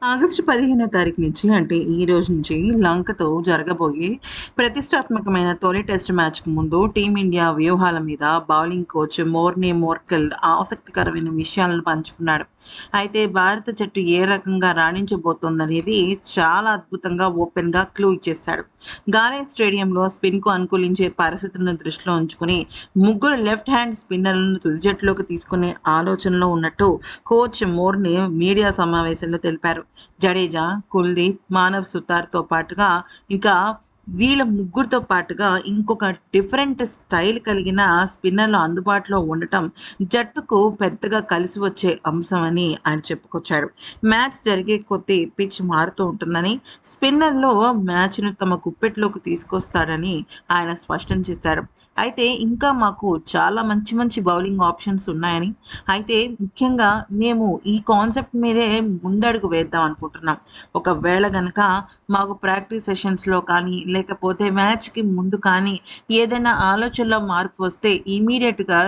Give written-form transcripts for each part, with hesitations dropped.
August 15వ తారీఖు నుంచి అంటే ఈ రోజు నుంచి లంకతో జరగబోయే ప్రతిష్టాత్మకమైన తొలి టెస్ట్ మ్యాచ్‌కు ముందు టీమిండియా వ్యూహాల మీద బౌలింగ్ కోచ్ మోర్నే మోర్కెల్ ఆసక్తికరమైన విషయాలను పంచుకున్నాడు. అయితే భారత జట్టు ఏ రకంగా రాణించబోతోందనేది చాలా అద్భుతంగా ఓపెన్‌గా క్లూ ఇచ్చేశాడు. గాలెన్ స్టేడియంలో స్పిన్‌కు అనుకూలించే పరిస్థితులను దృష్టిలో ఉంచుకుని ముగ్గురు లెఫ్ట్ హ్యాండ్ స్పిన్నర్లను తుది జట్టులోకి తీసుకునే ఆలోచనలో ఉన్నట్టు కోచ్ మోర్నే మీడియా సమావేశంలో తెలిపారు. జడేజా, కుల్దీప్, మానవ్ సుతార్‌తో పాటుగా ఇంకా వీళ్ళ ముగ్గురితో పాటుగా ఇంకొక డిఫరెంట్ స్టైల్ కలిగిన స్పిన్నర్లు అందుబాటులో ఉండటం జట్టుకు పెద్దగా కలిసి వచ్చే అంశమని ఆయన చెప్పుకొచ్చాడు. మ్యాచ్ జరిగే కొద్దీ పిచ్ మారుతూ ఉంటుందని, స్పిన్నర్‌లు మ్యాచ్‌ను తమ గుప్పెట్లోకి తీసుకొస్తాడని ఆయన స్పష్టం చేశాడు. అయితే ఇంకా మాకు చాలా మంచి మంచి బౌలింగ్ ఆప్షన్స్ ఉన్నాయని, అయితే ముఖ్యంగా మేము ఈ కాన్సెప్ట్ మీదే ముందడుగు వేద్దాం అనుకుంటున్నాం. ఒకవేళ గనక మాకు ప్రాక్టీస్ సెషన్స్‌లో కానీ, లేకపోతే మ్యాచ్‌కి ముందు కానీ ఏదైనా ఆలోచనలో మార్పు వస్తే ఇమ్మీడియేట్‌గా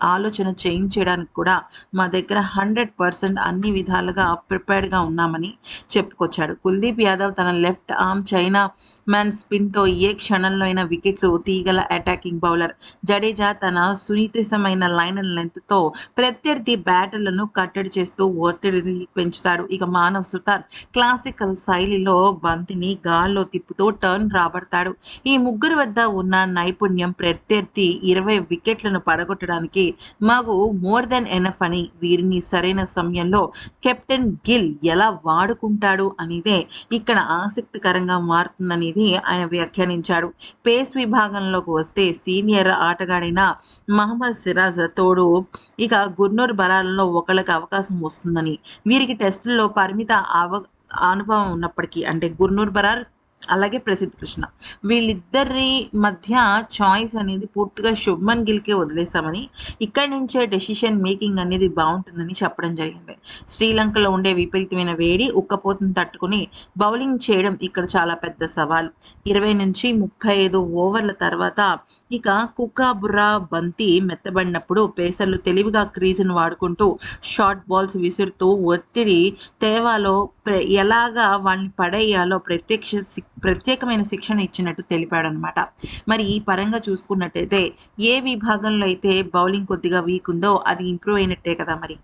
ఆలోచన చేయించేయడానికి కూడా మా దగ్గర 100% అన్ని విధాలుగా ప్రిపేర్డ్‌గా ఉన్నామని చెప్పుకొచ్చాడు. కుల్దీప్ యాదవ్ తన లెఫ్ట్ ఆర్మ్ చైనా మ్యాన్ స్పిన్‌తో ఏ క్షణంలో అయినా వికెట్లు తీయగల అటాకింగ్ బౌలర్. జడేజా తన సున్నితమైన లైన్ అండ్ లెంగ్త్‌తో ప్రత్యర్థి బ్యాటర్లను కట్టడి చేస్తూ ఒత్తిడిని పెంచుతాడు. ఇక మానవ్ సుతార్ క్లాసికల్ శైలిలో బంతిని గాల్లో తిప్పుతూ టర్న్ రాబడతాడు. ఈ ముగ్గురి వద్ద ఉన్న నైపుణ్యం ప్రత్యర్థి 20 వికెట్లను పడగొట్టడానికి మాకు మోర్ దెన్ ఎనఫ్ అని, వీరిని సరైన సమయంలో కెప్టెన్ గిల్ ఎలా వాడుకుంటాడు అనేదే ఇక్కడ ఆసక్తికరంగా మారుతుందనేది ఆయన వ్యాఖ్యానించాడు. పేస్ విభాగంలోకి వస్తే సీనియర్ ఆటగాడైన మహమ్మద్ సిరాజ్ తోడు ఇక గుర్నూర్ బరాలలో ఒకళ్ళకి అవకాశం వస్తుందని, వీరికి టెస్టుల్లో పరిమిత అనుభవం ఉన్నప్పటికీ అంటే గుర్నూర్ బరార్ అలాగే ప్రసిద్ధ్ కృష్ణ వీళ్ళిద్దరి మధ్య చాయిస్ అనేది పూర్తిగా శుభ్మన్ గిల్కే వదిలేసామని, ఇక్కడి నుంచే డెసిషన్ మేకింగ్ అనేది బాగుంటుందని చెప్పడం జరిగింది. శ్రీలంకలో ఉండే విపరీతమైన వేడి ఉక్కపోతను తట్టుకుని బౌలింగ్ చేయడం ఇక్కడ చాలా పెద్ద సవాలు. 20 నుంచి 35 ఓవర్ల తర్వాత ఇక కుకాబుర్రా బంతి మెత్తబడినప్పుడు పేసర్లు తెలివిగా క్రీజును వాడుకుంటూ షార్ట్ బాల్స్ విసురుతూ ఒత్తిడి తేవాలో ఎలాగా వాళ్ళని పడేయాలో ప్రత్యేకమైన శిక్షణ ఇచ్చినట్టు తెలిపాడనమాట. మరి ఈ పరంగా చూసుకున్నట్టయితే ఏ విభాగంలో అయితే బౌలింగ్ కొద్దిగా వీక్ ఉందో అది ఇంప్రూవ్ అయినట్టే కదా మరి.